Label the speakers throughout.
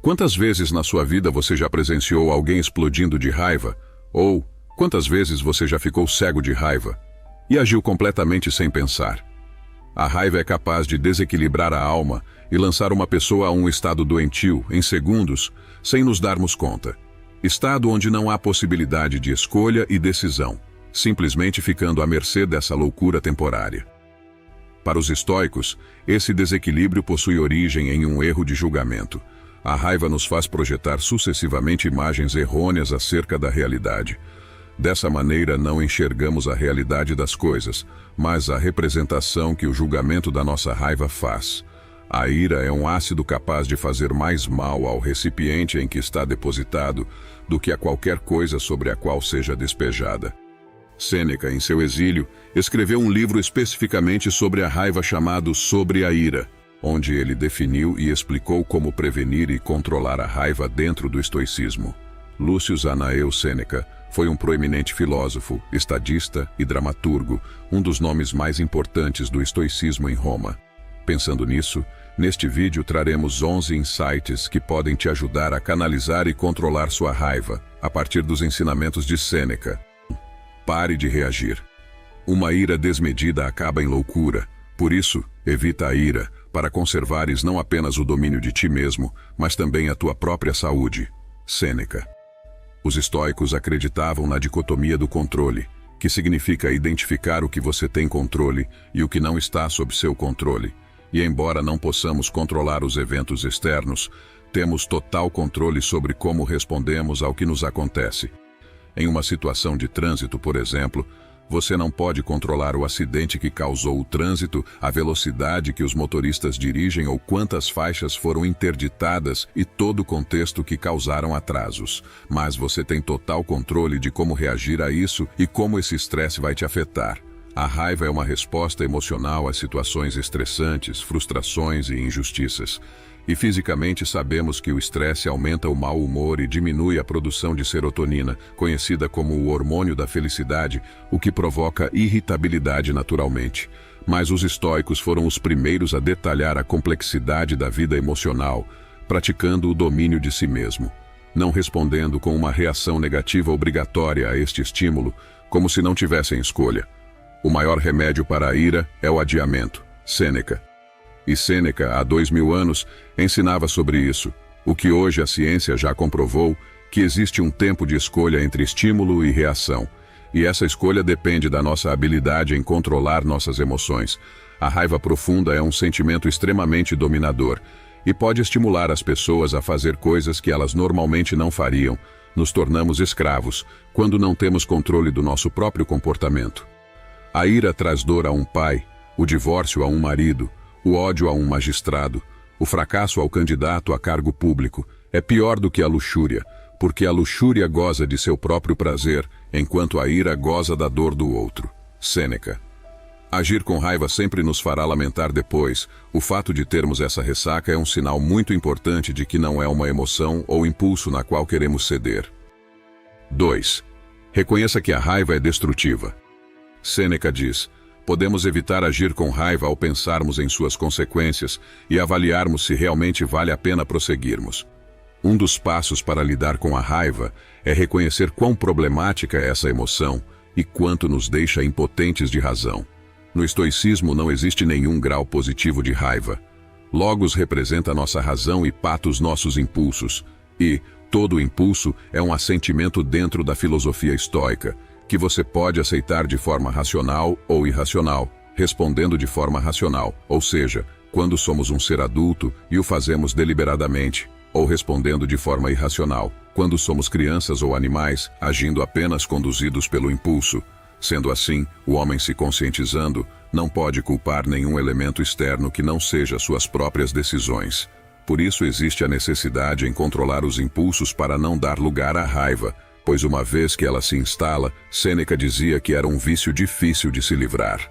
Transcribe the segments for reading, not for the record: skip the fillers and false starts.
Speaker 1: Quantas vezes na sua vida você já presenciou alguém explodindo de raiva? Ou quantas vezes você já ficou cego de raiva e agiu completamente sem pensar? A raiva é capaz de desequilibrar a alma e lançar uma pessoa a um estado doentio em segundos, sem nos darmos conta. Estado onde não há possibilidade de escolha e decisão, simplesmente ficando à mercê dessa loucura temporária. Para os estoicos, esse desequilíbrio possui origem em um erro de julgamento. A raiva nos faz projetar sucessivamente imagens errôneas acerca da realidade. Dessa maneira, não enxergamos a realidade das coisas, mas a representação que o julgamento da nossa raiva faz. A ira é um ácido capaz de fazer mais mal ao recipiente em que está depositado do que a qualquer coisa sobre a qual seja despejada. Sêneca, em seu exílio, escreveu um livro especificamente sobre a raiva chamado Sobre a Ira, onde ele definiu e explicou como prevenir e controlar a raiva dentro do estoicismo. Lúcio Anaeu Sêneca foi um proeminente filósofo, estadista e dramaturgo, um dos nomes mais importantes do estoicismo em Roma. Pensando nisso, neste vídeo traremos 11 insights que podem te ajudar a canalizar e controlar sua raiva, a partir dos ensinamentos de Sêneca. Pare de reagir. Uma ira desmedida acaba em loucura. Por isso, evita a ira, para conservares não apenas o domínio de ti mesmo, mas também a tua própria saúde. Sêneca. Os estoicos acreditavam na dicotomia do controle, que significa identificar o que você tem controle e o que não está sob seu controle. E embora não possamos controlar os eventos externos, temos total controle sobre como respondemos ao que nos acontece. Em uma situação de trânsito, por exemplo, você não pode controlar o acidente que causou o trânsito, a velocidade que os motoristas dirigem ou quantas faixas foram interditadas e todo o contexto que causaram atrasos. Mas você tem total controle de como reagir a isso e como esse estresse vai te afetar. A raiva é uma resposta emocional a situações estressantes, frustrações e injustiças. E fisicamente sabemos que o estresse aumenta o mau humor e diminui a produção de serotonina, conhecida como o hormônio da felicidade, o que provoca irritabilidade naturalmente. Mas os estoicos foram os primeiros a detalhar a complexidade da vida emocional, praticando o domínio de si mesmo, não respondendo com uma reação negativa obrigatória a este estímulo, como se não tivessem escolha. O maior remédio para a ira é o adiamento. Sêneca. E Sêneca, há 2000 anos, ensinava sobre isso, o que hoje a ciência já comprovou, que existe um tempo de escolha entre estímulo e reação. E essa escolha depende da nossa habilidade em controlar nossas emoções. A raiva profunda é um sentimento extremamente dominador e pode estimular as pessoas a fazer coisas que elas normalmente não fariam. Nos tornamos escravos quando não temos controle do nosso próprio comportamento. A ira traz dor a um pai, o divórcio a um marido, o ódio a um magistrado, o fracasso ao candidato a cargo público. É pior do que a luxúria, porque a luxúria goza de seu próprio prazer, enquanto a ira goza da dor do outro. Sêneca. Agir com raiva sempre nos fará lamentar depois. O fato de termos essa ressaca é um sinal muito importante de que não é uma emoção ou impulso na qual queremos ceder. 2. Reconheça que a raiva é destrutiva. Sêneca diz: podemos evitar agir com raiva ao pensarmos em suas consequências e avaliarmos se realmente vale a pena prosseguirmos. Um dos passos para lidar com a raiva é reconhecer quão problemática é essa emoção e quanto nos deixa impotentes de razão. No estoicismo não existe nenhum grau positivo de raiva. Logos representa nossa razão e patos nossos impulsos. E todo impulso é um assentimento dentro da filosofia estoica, que você pode aceitar de forma racional ou irracional, respondendo de forma racional, ou seja, quando somos um ser adulto e o fazemos deliberadamente, ou respondendo de forma irracional, quando somos crianças ou animais, agindo apenas conduzidos pelo impulso. Sendo assim, o homem se conscientizando, não pode culpar nenhum elemento externo que não seja suas próprias decisões. Por isso existe a necessidade em controlar os impulsos para não dar lugar à raiva, pois uma vez que ela se instala, Sêneca dizia que era um vício difícil de se livrar.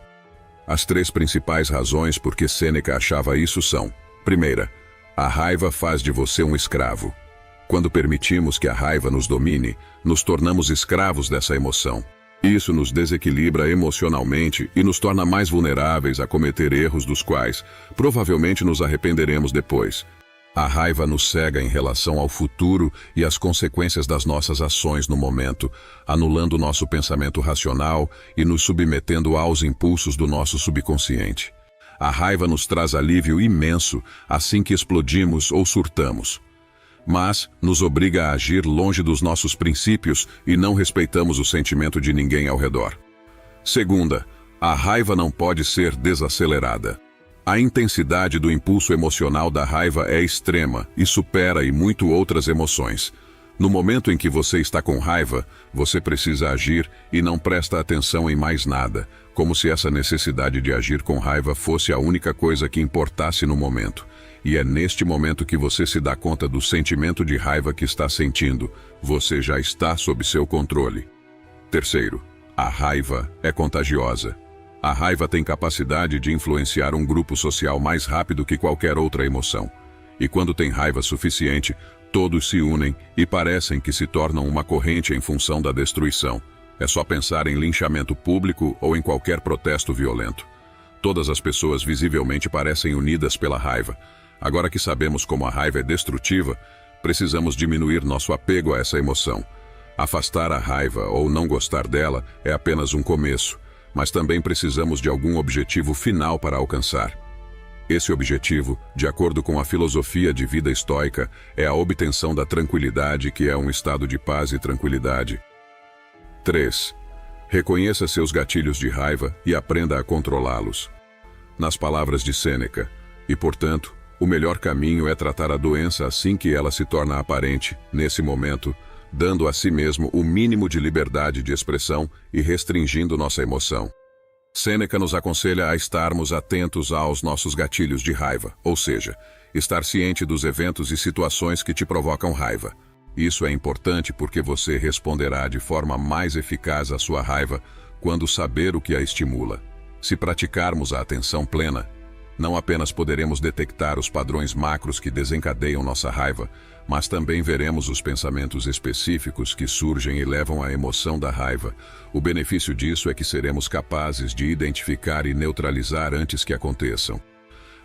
Speaker 1: As 3 principais razões por que Sêneca achava isso são: primeira, a raiva faz de você um escravo. Quando permitimos que a raiva nos domine, nos tornamos escravos dessa emoção. Isso nos desequilibra emocionalmente e nos torna mais vulneráveis a cometer erros dos quais provavelmente nos arrependeremos depois. A raiva nos cega em relação ao futuro e às consequências das nossas ações no momento, anulando nosso pensamento racional e nos submetendo aos impulsos do nosso subconsciente. A raiva nos traz alívio imenso assim que explodimos ou surtamos. Mas nos obriga a agir longe dos nossos princípios e não respeitamos o sentimento de ninguém ao redor. Segunda, a raiva não pode ser desacelerada. A intensidade do impulso emocional da raiva é extrema e supera e muito outras emoções. No momento em que você está com raiva, você precisa agir e não presta atenção em mais nada, como se essa necessidade de agir com raiva fosse a única coisa que importasse no momento. E é neste momento que você se dá conta do sentimento de raiva que está sentindo. Você já está sob seu controle. Terceiro, a raiva é contagiosa. A raiva tem capacidade de influenciar um grupo social mais rápido que qualquer outra emoção. E quando tem raiva suficiente, todos se unem e parecem que se tornam uma corrente em função da destruição. É só pensar em linchamento público ou em qualquer protesto violento. Todas as pessoas visivelmente parecem unidas pela raiva. Agora que sabemos como a raiva é destrutiva, precisamos diminuir nosso apego a essa emoção. Afastar a raiva ou não gostar dela é apenas um começo, mas também precisamos de algum objetivo final para alcançar. Esse objetivo, de acordo com a filosofia de vida estoica, é a obtenção da tranquilidade, que é um estado de paz e tranquilidade. 3. Reconheça seus gatilhos de raiva e aprenda a controlá-los. Nas palavras de Sêneca, e portanto, o melhor caminho é tratar a doença assim que ela se torna aparente, nesse momento, dando a si mesmo o mínimo de liberdade de expressão e restringindo nossa emoção. Sêneca nos aconselha a estarmos atentos aos nossos gatilhos de raiva, ou seja, estar ciente dos eventos e situações que te provocam raiva. Isso é importante porque você responderá de forma mais eficaz à sua raiva quando saber o que a estimula. Se praticarmos a atenção plena, não apenas poderemos detectar os padrões macros que desencadeiam nossa raiva, mas também veremos os pensamentos específicos que surgem e levam à emoção da raiva. O benefício disso é que seremos capazes de identificar e neutralizar antes que aconteçam.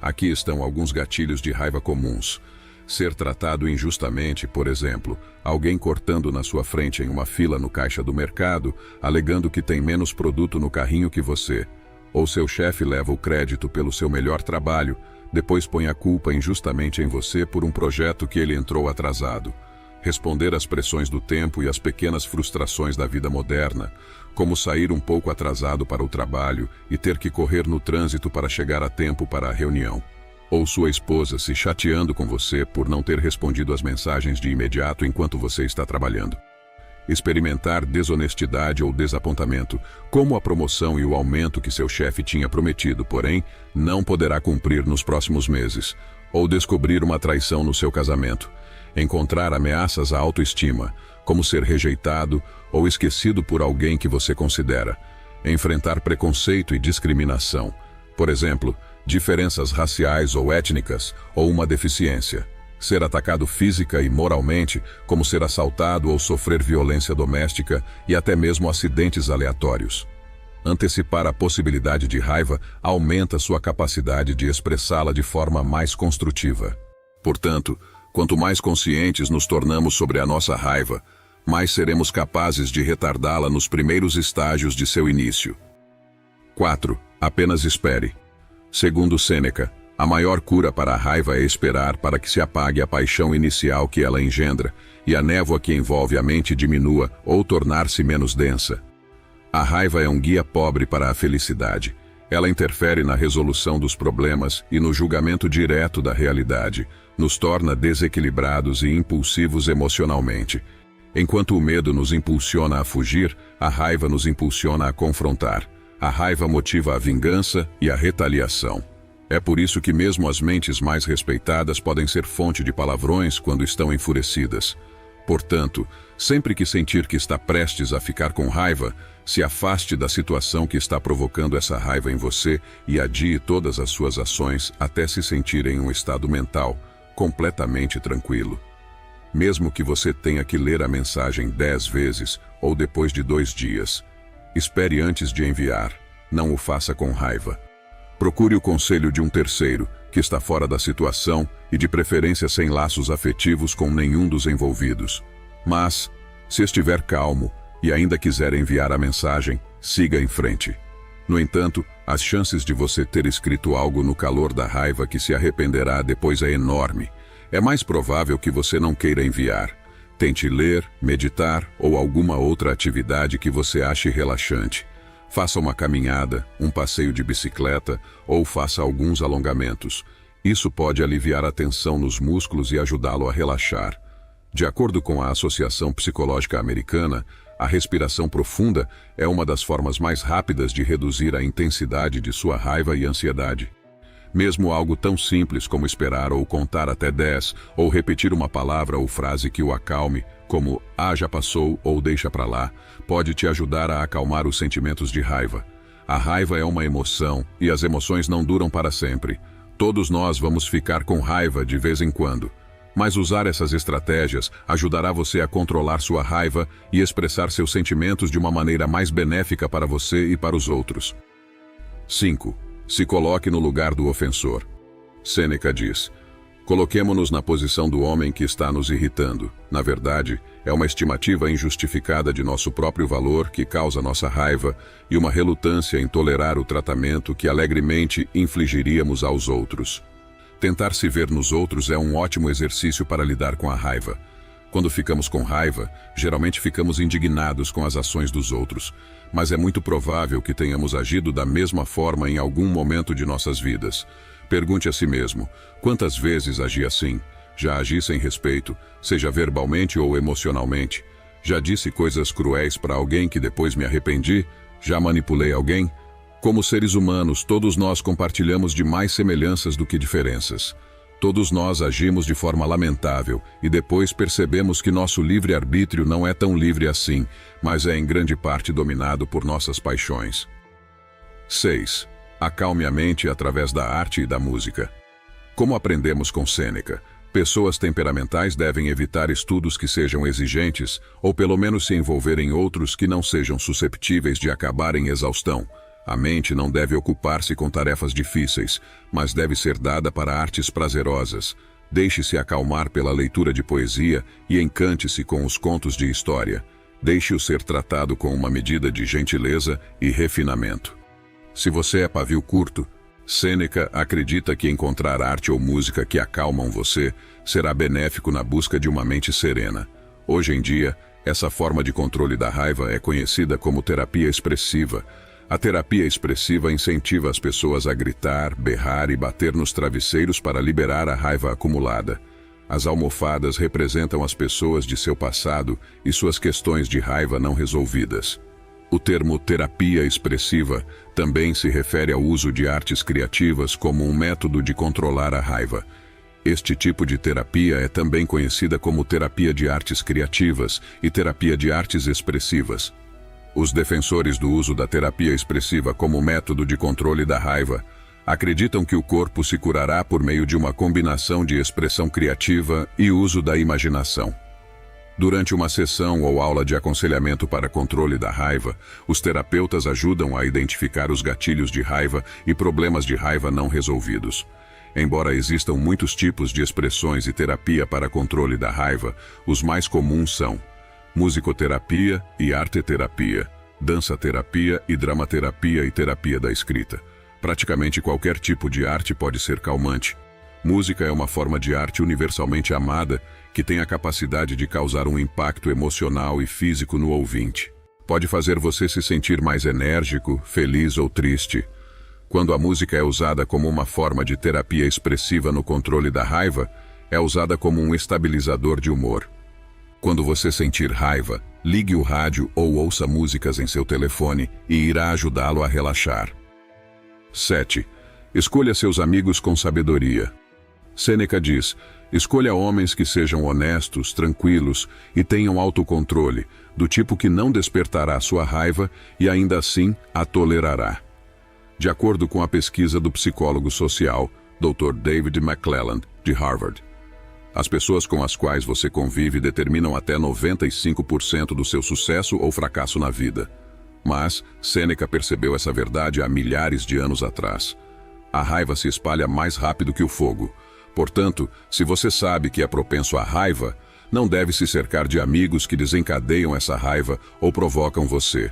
Speaker 1: Aqui estão alguns gatilhos de raiva comuns. Ser tratado injustamente, por exemplo, alguém cortando na sua frente em uma fila no caixa do mercado, alegando que tem menos produto no carrinho que você. Ou seu chefe leva o crédito pelo seu melhor trabalho, depois põe a culpa injustamente em você por um projeto que ele entrou atrasado. Responder às pressões do tempo e às pequenas frustrações da vida moderna, como sair um pouco atrasado para o trabalho e ter que correr no trânsito para chegar a tempo para a reunião. Ou sua esposa se chateando com você por não ter respondido às mensagens de imediato enquanto você está trabalhando. Experimentar desonestidade ou desapontamento, como a promoção e o aumento que seu chefe tinha prometido, porém, não poderá cumprir nos próximos meses. Ou descobrir uma traição no seu casamento. Encontrar ameaças à autoestima, como ser rejeitado ou esquecido por alguém que você considera. Enfrentar preconceito e discriminação. Por exemplo, diferenças raciais ou étnicas, ou uma deficiência. Ser atacado física e moralmente, como ser assaltado ou sofrer violência doméstica e até mesmo acidentes aleatórios. Antecipar a possibilidade de raiva aumenta sua capacidade de expressá-la de forma mais construtiva. Portanto, quanto mais conscientes nos tornamos sobre a nossa raiva, mais seremos capazes de retardá-la nos primeiros estágios de seu início. 4. Apenas espere. Segundo Sêneca, a maior cura para a raiva é esperar para que se apague a paixão inicial que ela engendra e a névoa que envolve a mente diminua ou tornar-se menos densa. A raiva é um guia pobre para a felicidade. Ela interfere na resolução dos problemas e no julgamento direto da realidade, nos torna desequilibrados e impulsivos emocionalmente. Enquanto o medo nos impulsiona a fugir, a raiva nos impulsiona a confrontar. A raiva motiva a vingança e a retaliação. É por isso que mesmo as mentes mais respeitadas podem ser fonte de palavrões quando estão enfurecidas. Portanto, sempre que sentir que está prestes a ficar com raiva, se afaste da situação que está provocando essa raiva em você e adie todas as suas ações até se sentir em um estado mental completamente tranquilo. Mesmo que você tenha que ler a mensagem 10 vezes ou depois de 2 dias, espere antes de enviar, não o faça com raiva. Procure o conselho de um terceiro, que está fora da situação e de preferência sem laços afetivos com nenhum dos envolvidos. Mas, se estiver calmo e ainda quiser enviar a mensagem, siga em frente. No entanto, as chances de você ter escrito algo no calor da raiva que se arrependerá depois é enorme. É mais provável que você não queira enviar. Tente ler, meditar ou alguma outra atividade que você ache relaxante. Faça uma caminhada, um passeio de bicicleta ou faça alguns alongamentos. Isso pode aliviar a tensão nos músculos e ajudá-lo a relaxar. De acordo com a Associação Psicológica Americana, a respiração profunda é uma das formas mais rápidas de reduzir a intensidade de sua raiva e ansiedade. Mesmo algo tão simples como esperar ou contar até 10, ou repetir uma palavra ou frase que o acalme, como "ah, já passou" ou "deixa pra lá", pode te ajudar a acalmar os sentimentos de raiva. A raiva é uma emoção, e as emoções não duram para sempre. Todos nós vamos ficar com raiva de vez em quando. Mas usar essas estratégias ajudará você a controlar sua raiva e expressar seus sentimentos de uma maneira mais benéfica para você e para os outros. 5. Se coloque no lugar do ofensor. Sêneca diz: coloquemo-nos na posição do homem que está nos irritando. Na verdade, é uma estimativa injustificada de nosso próprio valor que causa nossa raiva e uma relutância em tolerar o tratamento que alegremente infligiríamos aos outros. Tentar se ver nos outros é um ótimo exercício para lidar com a raiva. Quando ficamos com raiva, geralmente ficamos indignados com as ações dos outros, mas é muito provável que tenhamos agido da mesma forma em algum momento de nossas vidas. Pergunte a si mesmo: quantas vezes agi assim? Já agi sem respeito, seja verbalmente ou emocionalmente? Já disse coisas cruéis para alguém que depois me arrependi? Já manipulei alguém? Como seres humanos, todos nós compartilhamos de mais semelhanças do que diferenças. Todos nós agimos de forma lamentável e depois percebemos que nosso livre-arbítrio não é tão livre assim, mas é em grande parte dominado por nossas paixões. 6. Acalme a mente através da arte e da música. Como aprendemos com Sêneca, pessoas temperamentais devem evitar estudos que sejam exigentes ou pelo menos se envolver em outros que não sejam susceptíveis de acabar em exaustão. A mente não deve ocupar-se com tarefas difíceis, mas deve ser dada para artes prazerosas. Deixe-se acalmar pela leitura de poesia e encante-se com os contos de história. Deixe-o ser tratado com uma medida de gentileza e refinamento. Se você é pavio curto, Sêneca acredita que encontrar arte ou música que acalmam você será benéfico na busca de uma mente serena. Hoje em dia, essa forma de controle da raiva é conhecida como terapia expressiva. A terapia expressiva incentiva as pessoas a gritar, berrar e bater nos travesseiros para liberar a raiva acumulada. As almofadas representam as pessoas de seu passado e suas questões de raiva não resolvidas. O termo terapia expressiva também se refere ao uso de artes criativas como um método de controlar a raiva. Este tipo de terapia é também conhecida como terapia de artes criativas e terapia de artes expressivas. Os defensores do uso da terapia expressiva como método de controle da raiva acreditam que o corpo se curará por meio de uma combinação de expressão criativa e uso da imaginação. Durante uma sessão ou aula de aconselhamento para controle da raiva, os terapeutas ajudam a identificar os gatilhos de raiva e problemas de raiva não resolvidos. Embora existam muitos tipos de expressões e terapia para controle da raiva, os mais comuns são musicoterapia e arteterapia, dança-terapia e dramaterapia e terapia da escrita. Praticamente qualquer tipo de arte pode ser calmante. Música é uma forma de arte universalmente amada que tem a capacidade de causar um impacto emocional e físico no ouvinte. Pode fazer você se sentir mais enérgico, feliz ou triste. Quando a música é usada como uma forma de terapia expressiva no controle da raiva, é usada como um estabilizador de humor. Quando você sentir raiva, ligue o rádio ou ouça músicas em seu telefone e irá ajudá-lo a relaxar. 7. Escolha seus amigos com sabedoria. Sêneca diz: escolha homens que sejam honestos, tranquilos e tenham autocontrole, do tipo que não despertará sua raiva e ainda assim a tolerará. De acordo com a pesquisa do psicólogo social, Dr. David McClelland, de Harvard, as pessoas com as quais você convive determinam até 95% do seu sucesso ou fracasso na vida. Mas Sêneca percebeu essa verdade há milhares de anos atrás. A raiva se espalha mais rápido que o fogo. Portanto, se você sabe que é propenso à raiva, não deve se cercar de amigos que desencadeiam essa raiva ou provocam você.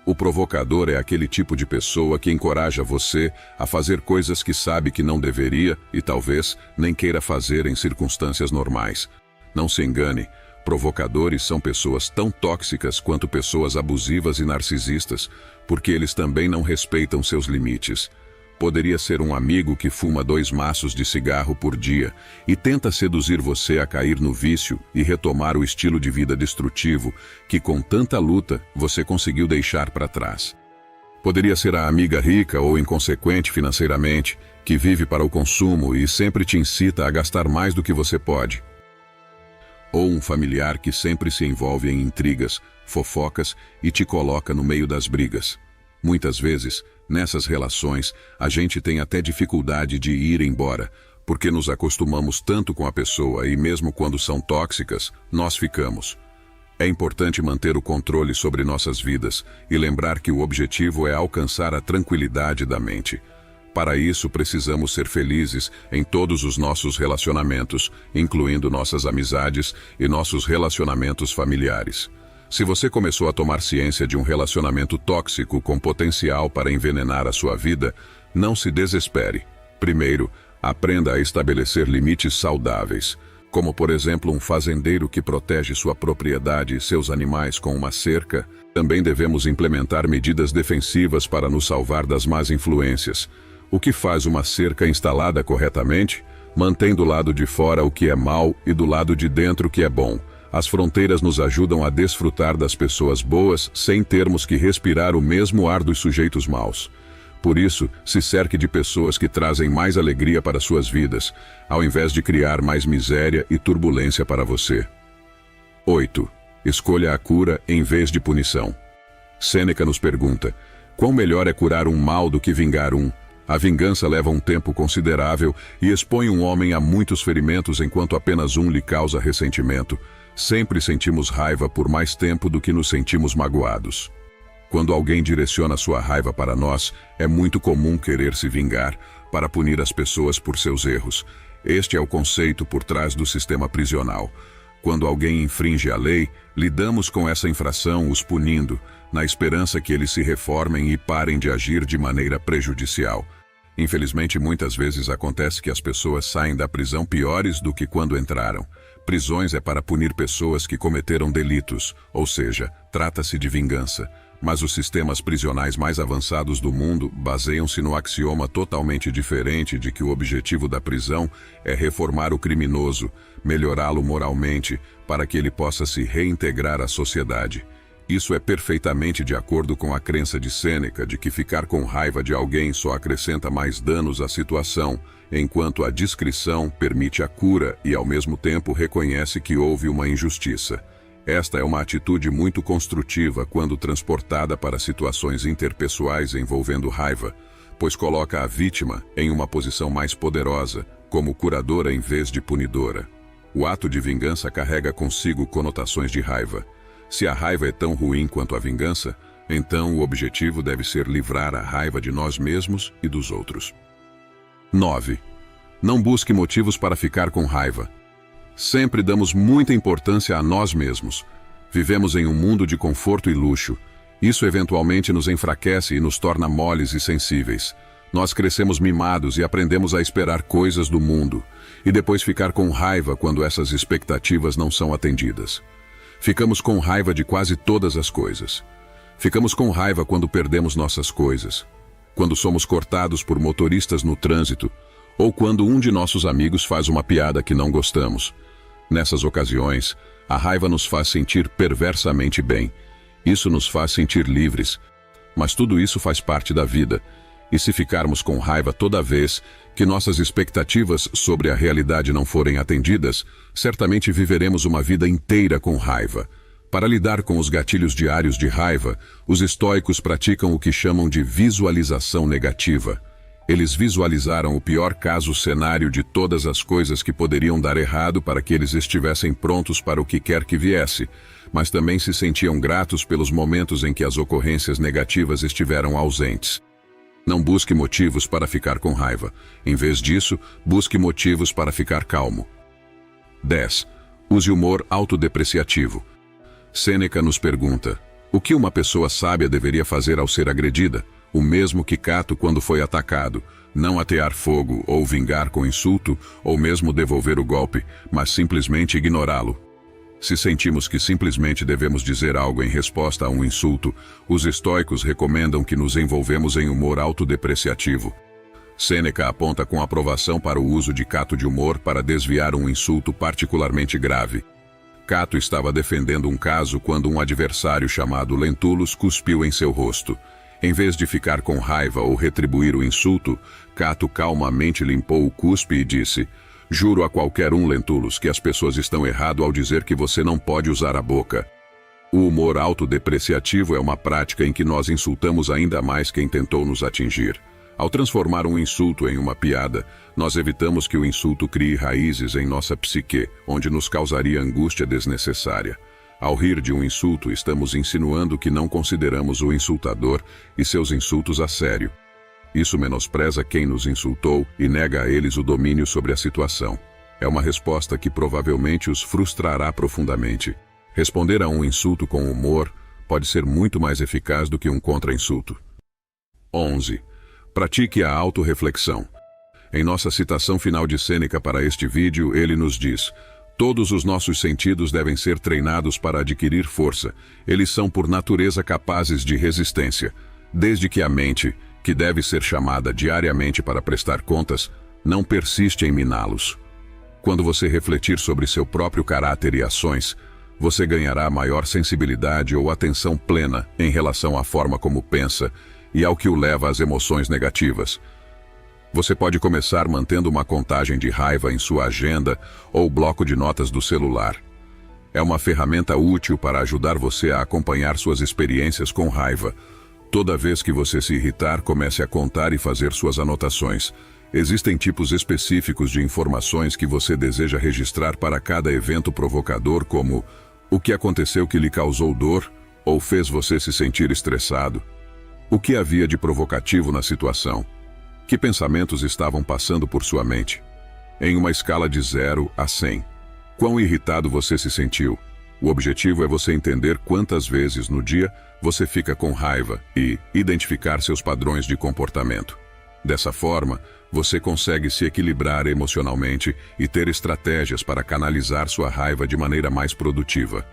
Speaker 1: O provocador é aquele tipo de pessoa que encoraja você a fazer coisas que sabe que não deveria e talvez nem queira fazer em circunstâncias normais. Não se engane, provocadores são pessoas tão tóxicas quanto pessoas abusivas e narcisistas, porque eles também não respeitam seus limites. Poderia ser um amigo que fuma 2 maços de cigarro por dia e tenta seduzir você a cair no vício e retomar o estilo de vida destrutivo que, com tanta luta, você conseguiu deixar para trás. Poderia ser a amiga rica ou inconsequente financeiramente, que vive para o consumo e sempre te incita a gastar mais do que você pode. Ou um familiar que sempre se envolve em intrigas, fofocas e te coloca no meio das brigas. Muitas vezes, nessas relações, a gente tem até dificuldade de ir embora, porque nos acostumamos tanto com a pessoa e mesmo quando são tóxicas, nós ficamos. É importante manter o controle sobre nossas vidas e lembrar que o objetivo é alcançar a tranquilidade da mente. Para isso, precisamos ser felizes em todos os nossos relacionamentos, incluindo nossas amizades e nossos relacionamentos familiares. Se você começou a tomar ciência de um relacionamento tóxico com potencial para envenenar a sua vida, não se desespere. Primeiro, aprenda a estabelecer limites saudáveis, como por exemplo um fazendeiro que protege sua propriedade e seus animais com uma cerca. Também devemos implementar medidas defensivas para nos salvar das más influências. O que faz uma cerca instalada corretamente? Mantém do lado de fora o que é mal e do lado de dentro o que é bom. As fronteiras nos ajudam a desfrutar das pessoas boas sem termos que respirar o mesmo ar dos sujeitos maus. Por isso, se cerque de pessoas que trazem mais alegria para suas vidas, ao invés de criar mais miséria e turbulência para você. 8. Escolha a cura em vez de punição. Sêneca nos pergunta: quão melhor é curar um mal do que vingar um? A vingança leva um tempo considerável e expõe um homem a muitos ferimentos enquanto apenas um lhe causa ressentimento. Sempre sentimos raiva por mais tempo do que nos sentimos magoados. Quando alguém direciona sua raiva para nós, é muito comum querer se vingar, para punir as pessoas por seus erros. Este é o conceito por trás do sistema prisional. Quando alguém infringe a lei, lidamos com essa infração os punindo, na esperança que eles se reformem e parem de agir de maneira prejudicial. Infelizmente, muitas vezes acontece que as pessoas saem da prisão piores do que quando entraram. Prisões é para punir pessoas que cometeram delitos, ou seja, trata-se de vingança. Mas os sistemas prisionais mais avançados do mundo baseiam-se no axioma totalmente diferente de que o objetivo da prisão é reformar o criminoso, melhorá-lo moralmente, para que ele possa se reintegrar à sociedade. Isso é perfeitamente de acordo com a crença de Sêneca de que ficar com raiva de alguém só acrescenta mais danos à situação, enquanto a discrição permite a cura e, ao mesmo tempo, reconhece que houve uma injustiça. Esta é uma atitude muito construtiva quando transportada para situações interpessoais envolvendo raiva, pois coloca a vítima em uma posição mais poderosa, como curadora em vez de punidora. O ato de vingança carrega consigo conotações de raiva. Se a raiva é tão ruim quanto a vingança, então o objetivo deve ser livrar a raiva de nós mesmos e dos outros. 9. Não busque motivos para ficar com raiva. Sempre damos muita importância a nós mesmos. Vivemos em um mundo de conforto e luxo. Isso eventualmente nos enfraquece e nos torna moles e sensíveis. Nós crescemos mimados e aprendemos a esperar coisas do mundo, e depois ficar com raiva quando essas expectativas não são atendidas. Ficamos com raiva de quase todas as coisas. Ficamos com raiva quando perdemos nossas coisas, quando somos cortados por motoristas no trânsito, ou quando um de nossos amigos faz uma piada que não gostamos. Nessas ocasiões, a raiva nos faz sentir perversamente bem. Isso nos faz sentir livres. Mas tudo isso faz parte da vida. E se ficarmos com raiva toda vez que nossas expectativas sobre a realidade não forem atendidas, certamente viveremos uma vida inteira com raiva. Para lidar com os gatilhos diários de raiva, os estoicos praticam o que chamam de visualização negativa. Eles visualizaram o pior cenário de todas as coisas que poderiam dar errado para que eles estivessem prontos para o que quer que viesse, mas também se sentiam gratos pelos momentos em que as ocorrências negativas estiveram ausentes. Não busque motivos para ficar com raiva. Em vez disso, busque motivos para ficar calmo. 10. Use humor autodepreciativo. Sêneca nos pergunta: o que uma pessoa sábia deveria fazer ao ser agredida? O mesmo que Cato quando foi atacado: não atear fogo ou vingar com insulto, ou mesmo devolver o golpe, mas simplesmente ignorá-lo. Se sentimos que simplesmente devemos dizer algo em resposta a um insulto, os estoicos recomendam que nos envolvemos em humor autodepreciativo. Sêneca aponta com aprovação para o uso de Cato de humor para desviar um insulto particularmente grave. Cato estava defendendo um caso quando um adversário chamado Lentulus cuspiu em seu rosto. Em vez de ficar com raiva ou retribuir o insulto, Cato calmamente limpou o cuspe e disse: juro a qualquer um, Lentulus, que as pessoas estão errado ao dizer que você não pode usar a boca. O humor autodepreciativo é uma prática em que nós insultamos ainda mais quem tentou nos atingir. Ao transformar um insulto em uma piada, nós evitamos que o insulto crie raízes em nossa psique, onde nos causaria angústia desnecessária. Ao rir de um insulto, estamos insinuando que não consideramos o insultador e seus insultos a sério. Isso menospreza quem nos insultou e nega a eles o domínio sobre a situação. É uma resposta que provavelmente os frustrará profundamente. Responder a um insulto com humor pode ser muito mais eficaz do que um contra-insulto. 11. Pratique a autorreflexão. Em nossa citação final de Sêneca para este vídeo, ele nos diz: todos os nossos sentidos devem ser treinados para adquirir força. Eles são por natureza capazes de resistência, desde que a mente, que deve ser chamada diariamente para prestar contas, não persiste em miná-los. Quando você refletir sobre seu próprio caráter e ações, você ganhará maior sensibilidade ou atenção plena em relação à forma como pensa e ao que o leva às emoções negativas. Você pode começar mantendo uma contagem de raiva em sua agenda ou bloco de notas do celular. É uma ferramenta útil para ajudar você a acompanhar suas experiências com raiva. Toda vez que você se irritar, comece a contar e fazer suas anotações. Existem tipos específicos de informações que você deseja registrar para cada evento provocador, como o que aconteceu que lhe causou dor ou fez você se sentir estressado. O que havia de provocativo na situação? Que pensamentos estavam passando por sua mente? Em uma escala de 0 a 100, quão irritado você se sentiu? O objetivo é você entender quantas vezes no dia você fica com raiva e identificar seus padrões de comportamento. Dessa forma, você consegue se equilibrar emocionalmente e ter estratégias para canalizar sua raiva de maneira mais produtiva.